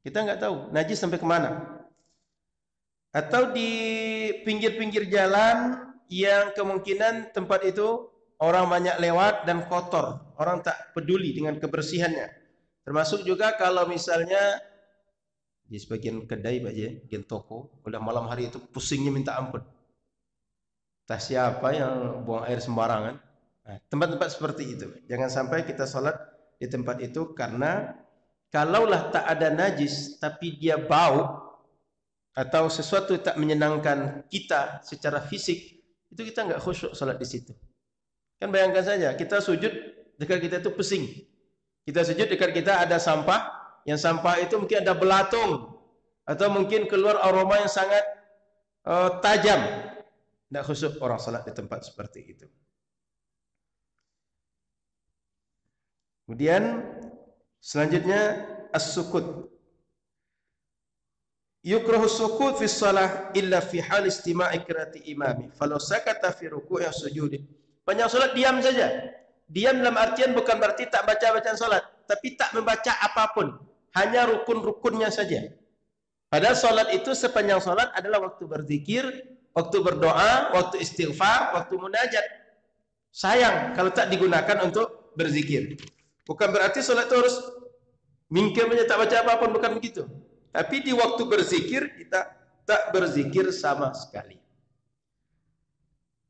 Kita nggak tahu najis sampai kemana. Atau di pinggir-pinggir jalan yang kemungkinan tempat itu orang banyak lewat dan kotor, orang tak peduli dengan kebersihannya. Termasuk juga kalau misalnya di sebagian kedai bagian toko, udah malam hari itu pusingnya minta ampun. Entah siapa yang buang air sembarangan. Nah, tempat-tempat seperti itu. Jangan sampai kita sholat di tempat itu, karena kalaulah tak ada najis tapi dia bau atau sesuatu tak menyenangkan kita secara fisik, itu kita nggak khusyuk sholat di situ. Kan bayangkan saja, kita sujud dekat kita itu pusing. Kita sujud dekat kita ada sampah, yang sampah itu mungkin ada belatung atau mungkin keluar aroma yang sangat tajam. Tidak khusyuk orang salat di tempat seperti itu. Kemudian selanjutnya as-sukut. Yukrahu sukut fi shalah illa fi hal istima'i qiraati imami. Falau sakata fi ruku'i sujudi. Panjang salat diam saja. Diam dalam artian bukan berarti tak baca bacaan salat, tapi tak membaca apapun. Hanya rukun-rukunnya saja. Padahal salat itu sepanjang salat adalah waktu berzikir, waktu berdoa, waktu istighfar, waktu munajat. Sayang kalau tak digunakan untuk berzikir. Bukan berarti salat itu harus mingkem saja tak baca apapun, bukan begitu. Tapi di waktu berzikir kita tak berzikir sama sekali.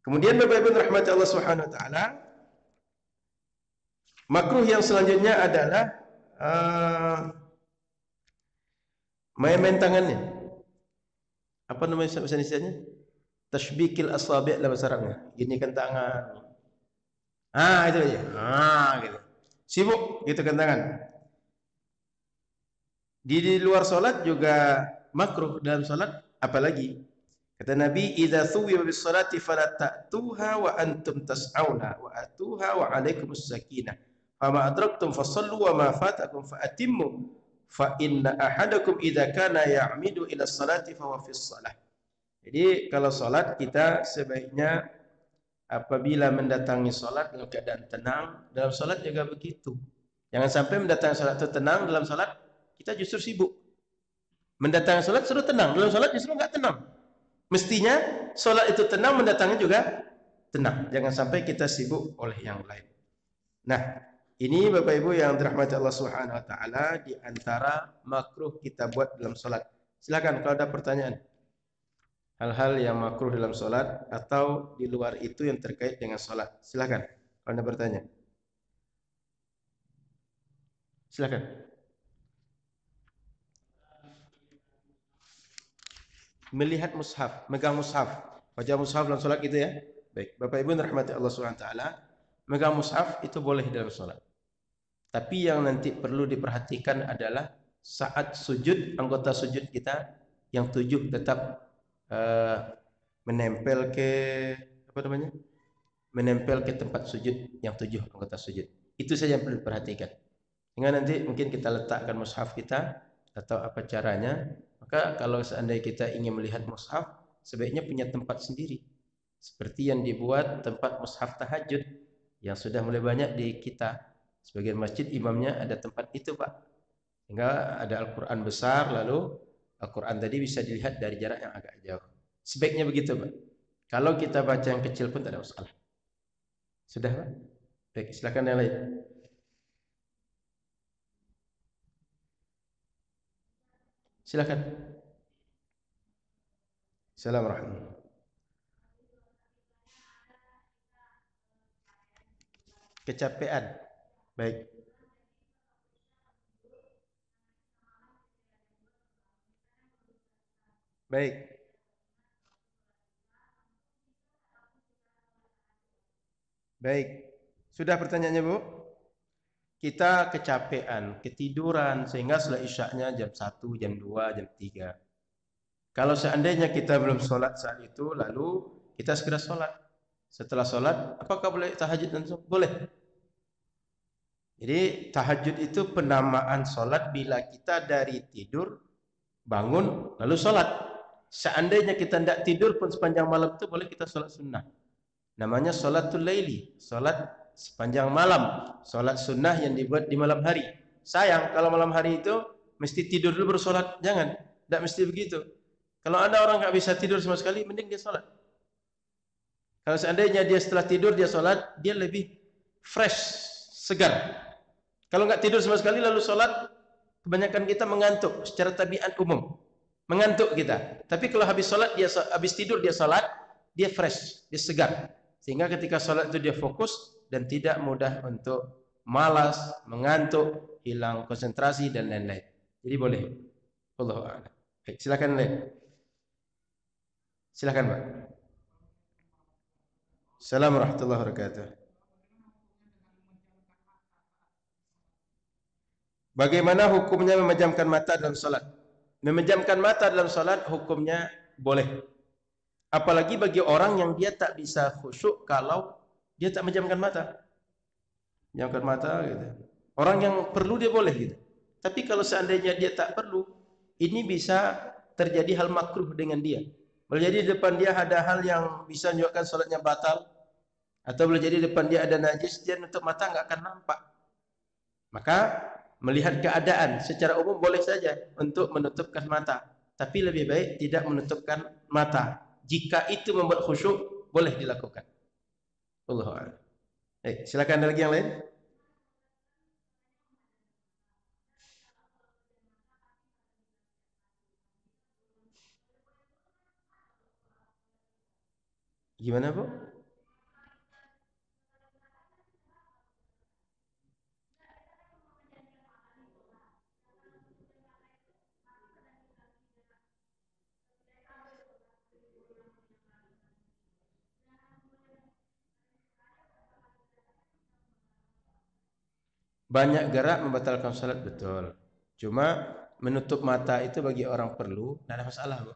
Kemudian Bapak Ibu rahmati Allah Subhanahu wa taala, makruh yang selanjutnya adalah main-main tangannya. Apa namanya bahasa Indonesianya? Tashbikil asabi' dalam bahasa Arabnya. Ginikan tangan. Itu aja. Gitu. Sibuk gitu kan tangan. Di luar salat juga makruh, dalam salat apalagi. Kata Nabi, "Idza thuwiba bis salati fala ta'tuha wa antum tas'auna wa atuha wa 'alaikumus sakinah. Fama adraktum fasallu wa ma fatakum fa atimmu. Fa inna ahadakum idza kana ya'midu ila salati fa huwa fis shalah." Jadi kalau salat kita sebaiknya apabila mendatangi salat dalam keadaan tenang, dalam salat juga begitu. Jangan sampai mendatangi salat itu tenang, dalam salat kita justru sibuk. Mendatangi salat suruh tenang, dalam salat justru enggak tenang. Mestinya salat itu tenang, mendatangi juga tenang. Jangan sampai kita sibuk oleh yang lain. Nah, ini Bapak Ibu yang dirahmati Allah Subhanahu wa taala, di antara makruh kita buat dalam salat. Silakan kalau ada pertanyaan. Hal-hal yang makruh dalam salat atau di luar itu yang terkait dengan salat. Silakan kalau Anda bertanya. Silakan. Melihat mushaf, megang mushaf. Baca mushaf dalam salat gitu ya. Baik, Bapak Ibu dirahmati Allah Subhanahu wa taala, megang mushaf itu boleh dalam salat. Tapi yang nanti perlu diperhatikan adalah saat sujud, anggota sujud kita yang 7 tetap menempel ke menempel ke tempat sujud yang 7 anggota sujud. Itu saja yang perlu diperhatikan. Sehingga nanti mungkin kita letakkan mushaf kita atau apa caranya. Maka kalau seandainya kita ingin melihat mushaf, sebaiknya punya tempat sendiri. Seperti yang dibuat tempat mushaf tahajud yang sudah mulai banyak di kita. Sebagian masjid imamnya ada tempat itu, Pak. Sehingga ada Al-Quran besar, lalu Al-Quran tadi bisa dilihat dari jarak yang agak jauh. Sebaiknya begitu, Pak. Kalau kita baca yang kecil pun tidak ada masalah. Sudah, Pak? Baik, silakan yang lain. Silakan. Assalamualaikum. Kecapean. Baik. Baik. Baik. Sudah pertanyaannya, Bu? Kita kecapean, ketiduran sehingga setelah isyaknya jam 1, jam 2, jam 3. Kalau seandainya kita belum sholat saat itu, lalu kita segera sholat. Setelah sholat, apakah boleh tahajud langsung? Boleh. Jadi tahajud itu penamaan sholat bila kita dari tidur, bangun, lalu sholat. Seandainya kita tidak tidur pun sepanjang malam itu boleh kita sholat sunnah. Namanya sholatul laili, sholat sepanjang malam, sholat sunnah yang dibuat di malam hari. Sayang kalau malam hari itu mesti tidur dulu baru sholat, jangan, tidak mesti begitu. Kalau ada orang nggak bisa tidur sama sekali, mending dia sholat. Kalau seandainya dia setelah tidur dia sholat, dia lebih fresh, segar. Kalau nggak tidur sama sekali lalu sholat, kebanyakan kita mengantuk secara tabiat umum, mengantuk kita. Tapi kalau habis sholat dia habis tidur dia sholat, dia fresh, dia segar. Sehingga ketika sholat itu dia fokus dan tidak mudah untuk malas, mengantuk, hilang konsentrasi dan lain-lain. Jadi boleh. Allahu a'lam. Baik, silakan lain. Silakan, Pak. Assalamualaikum warahmatullahi wabarakatuh. Bagaimana hukumnya memejamkan mata dalam salat? Memejamkan mata dalam salat hukumnya boleh. Apalagi bagi orang yang dia tak bisa khusyuk kalau dia tak memejamkan mata. Memejamkan mata gitu. Orang yang perlu dia boleh gitu. Tapi kalau seandainya dia tak perlu, ini bisa terjadi hal makruh dengan dia. Boleh jadi di depan dia ada hal yang bisa menyebabkan salatnya batal, atau boleh jadi di depan dia ada najis, dia nutup mata nggak akan nampak. Maka melihat keadaan secara umum boleh saja untuk menutupkan mata, tapi lebih baik tidak menutupkan mata. Jika itu membuat khusyuk, boleh dilakukan. Allahu a'lam. Silakan, ada lagi yang lain? Gimana, Bu? Banyak gerak membatalkan salat, betul. Cuma menutup mata itu bagi orang perlu, tidak ada masalah, Bu.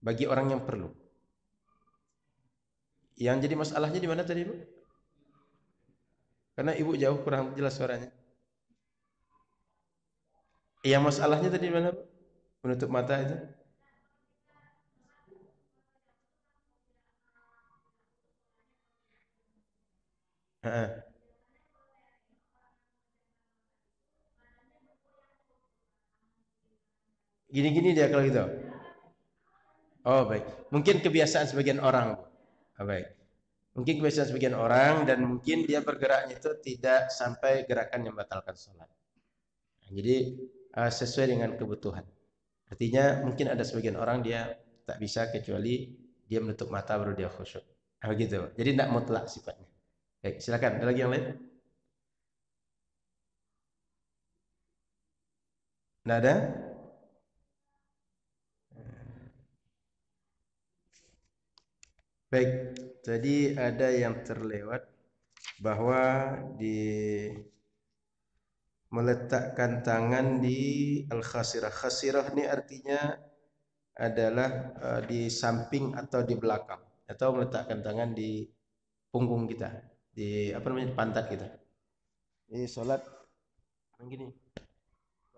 Bagi orang yang perlu. Yang jadi masalahnya di mana tadi, Bu? Karena Ibu jauh, kurang jelas suaranya. Yang masalahnya tadi di mana, Bu? Menutup mata itu. Ha. Gini-gini dia kalau gitu. Oh, baik. Mungkin kebiasaan sebagian orang. Oh, baik. Mungkin kebiasaan sebagian orang dan mungkin dia bergeraknya itu tidak sampai gerakan yang membatalkan sholat. Nah, jadi sesuai dengan kebutuhan. Artinya mungkin ada sebagian orang dia tak bisa kecuali dia menutup mata baru dia khusyuk. Nah, begitu. Jadi tidak mutlak sifatnya. Baik, silakan. Ada lagi yang lain? Tidak ada? Baik. Tadi ada yang terlewat bahwa di meletakkan tangan di al-khasirah. Khasirah ini artinya adalah di samping atau di belakang, atau meletakkan tangan di punggung kita, di apa namanya, pantat kita. Ini sholat begini,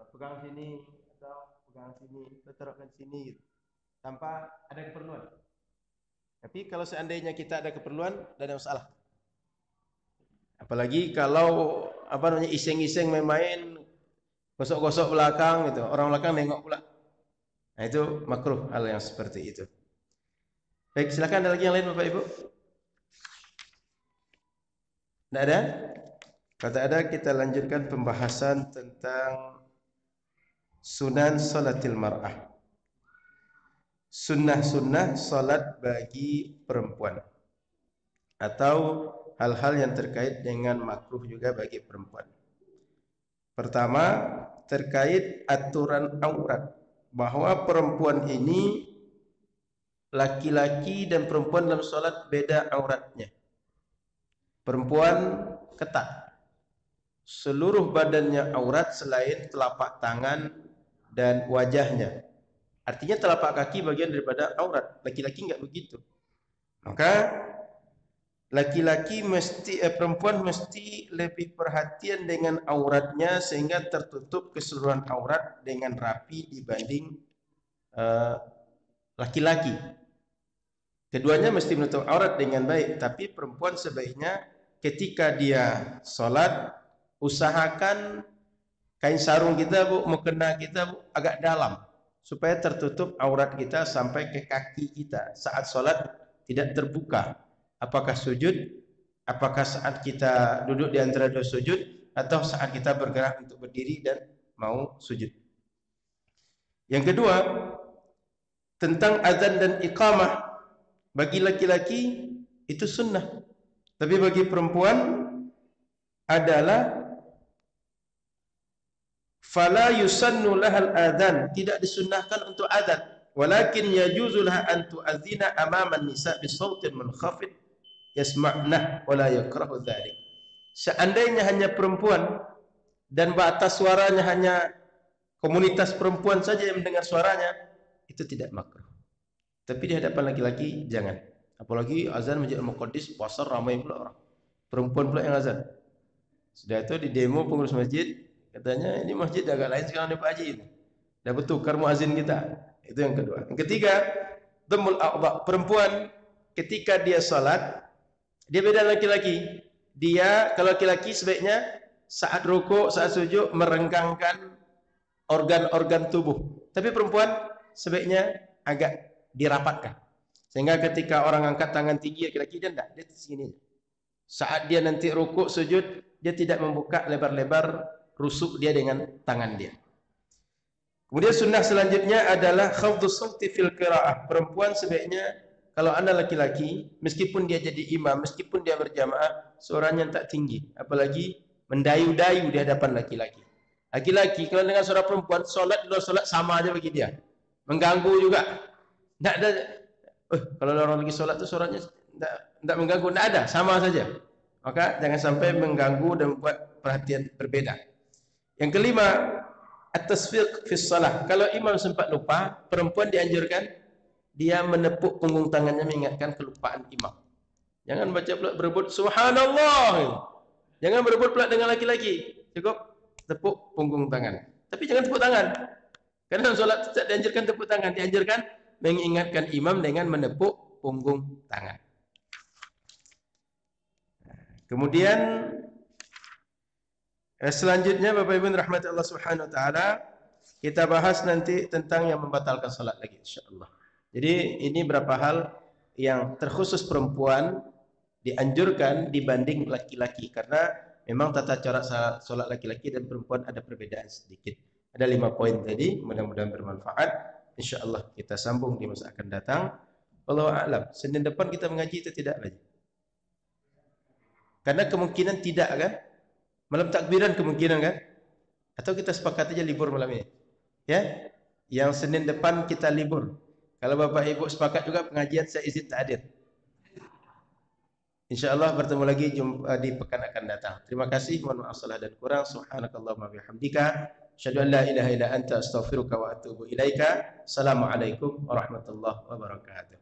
pegang sini atau pegang sini, taruhkan sini gitu, tanpa ada keperluan. Tapi kalau seandainya kita ada keperluan, tidak ada masalah. Apalagi kalau apa namanya, iseng-iseng main-main, gosok-gosok belakang gitu, orang belakang nengok pula. Nah, itu makruh hal yang seperti itu. Baik, silakan ada lagi yang lain Bapak Ibu? Tidak ada? Kata ada, kita lanjutkan pembahasan tentang sunan salatil mar'ah. Sunnah-sunnah salat bagi perempuan. Atau hal-hal yang terkait dengan makruh juga bagi perempuan. Pertama, terkait aturan aurat. Bahwa perempuan ini, laki-laki dan perempuan dalam salat beda auratnya. Perempuan ketat. Seluruh badannya aurat selain telapak tangan dan wajahnya. Artinya telapak kaki bagian daripada aurat. Laki-laki enggak begitu. Maka laki-laki perempuan mesti lebih perhatian dengan auratnya sehingga tertutup keseluruhan aurat dengan rapi dibanding laki-laki. Keduanya mesti menutup aurat dengan baik, tapi perempuan sebaiknya ketika dia sholat usahakan kain sarung kita Bu, mukena kita Bu, agak dalam supaya tertutup aurat kita sampai ke kaki kita saat sholat tidak terbuka. Apakah sujud, apakah saat kita duduk di antara dua sujud, atau saat kita bergerak untuk berdiri dan mau sujud. Yang kedua, tentang azan dan iqamah. Bagi laki-laki itu sunnah, tapi bagi perempuan adalah fala yusannu lahal adzan, tidak disunnahkan untuk adzan, walakin yajuzu laha an tu'adzina amama an-nisa bi sautin munkhafid yasma'nah wa la yakrahu dzalik. Seandainya hanya perempuan dan batas suaranya hanya komunitas perempuan saja yang mendengar suaranya, itu tidak makruh. Tapi di hadapan laki-laki jangan. Apalagi azan Masjid Al-Muqaddis, pasar ramai pula orang. Perempuan pula yang azan. Sudah itu di demo pengurus masjid, katanya ini masjid agak lain sekarang nih Pak Haji. Dah bertukar muazin kita. Itu yang kedua. Yang ketiga, dhammul a'dha. Perempuan ketika dia salat, dia beda laki-laki. Dia kalau laki-laki sebaiknya saat rukuk, saat sujud merenggangkan organ-organ tubuh. Tapi perempuan sebaiknya agak dirapatkan. Sehingga ketika orang angkat tangan tinggi laki-laki dia enggak, dia sini. Saat dia nanti rukuk, sujud, dia tidak membuka lebar-lebar rusuk dia dengan tangan dia. Kemudian sunnah selanjutnya adalah khafdus sauti fil qiraah. Perempuan sebaiknya kalau anda laki-laki, meskipun dia jadi imam, meskipun dia berjamaah, suaranya tak tinggi, apalagi mendayu-dayu di hadapan laki-laki. Laki-laki kalau dengan suara perempuan, solat luar solat sama aja bagi dia. Mengganggu juga. Tidak ada. Kalau orang lagi solat tu suaranya tidak mengganggu, tidak ada, sama saja. Maka jangan sampai mengganggu dan membuat perhatian berbeda. Yang kelima, at-tasfiq fi shalah. Kalau imam sempat lupa, perempuan dianjurkan dia menepuk punggung tangannya mengingatkan kelupaan imam. Jangan baca pula berebut subhanallah. Jangan berebut pula dengan laki-laki. Cukup tepuk punggung tangan. Tapi jangan tepuk tangan. Karena solat tidak dianjurkan tepuk tangan, dianjurkan mengingatkan imam dengan menepuk punggung tangan. Kemudian selanjutnya Bapak Ibu rahmati Allah Subhanahu wa taala, kita bahas nanti tentang yang membatalkan salat lagi insyaallah. Jadi ini berapa hal yang terkhusus perempuan dianjurkan dibanding laki-laki karena memang tata cara salat laki-laki dan perempuan ada perbedaan sedikit. Ada 5 poin tadi, mudah-mudahan bermanfaat. InsyaAllah kita sambung di masa akan datang. Wallahu a'lam. Senin depan kita mengaji itu tidak lagi. Karena kemungkinan tidak kan? Malam takbiran kemungkinan kan? Atau kita sepakat aja libur malam ini. Ya? Yang Senin depan kita libur. Kalau Bapak Ibu sepakat juga pengajian saya izin tak hadir. InsyaAllah bertemu lagi di pekan akan datang. Terima kasih. Mohon maaf salah dan kurang. Subhanakallahumma bihamdika. Asyhadu an la ilaha illa anta astaghfiruka wa atubu ilaika. Assalamualaikum warahmatullahi wabarakatuh.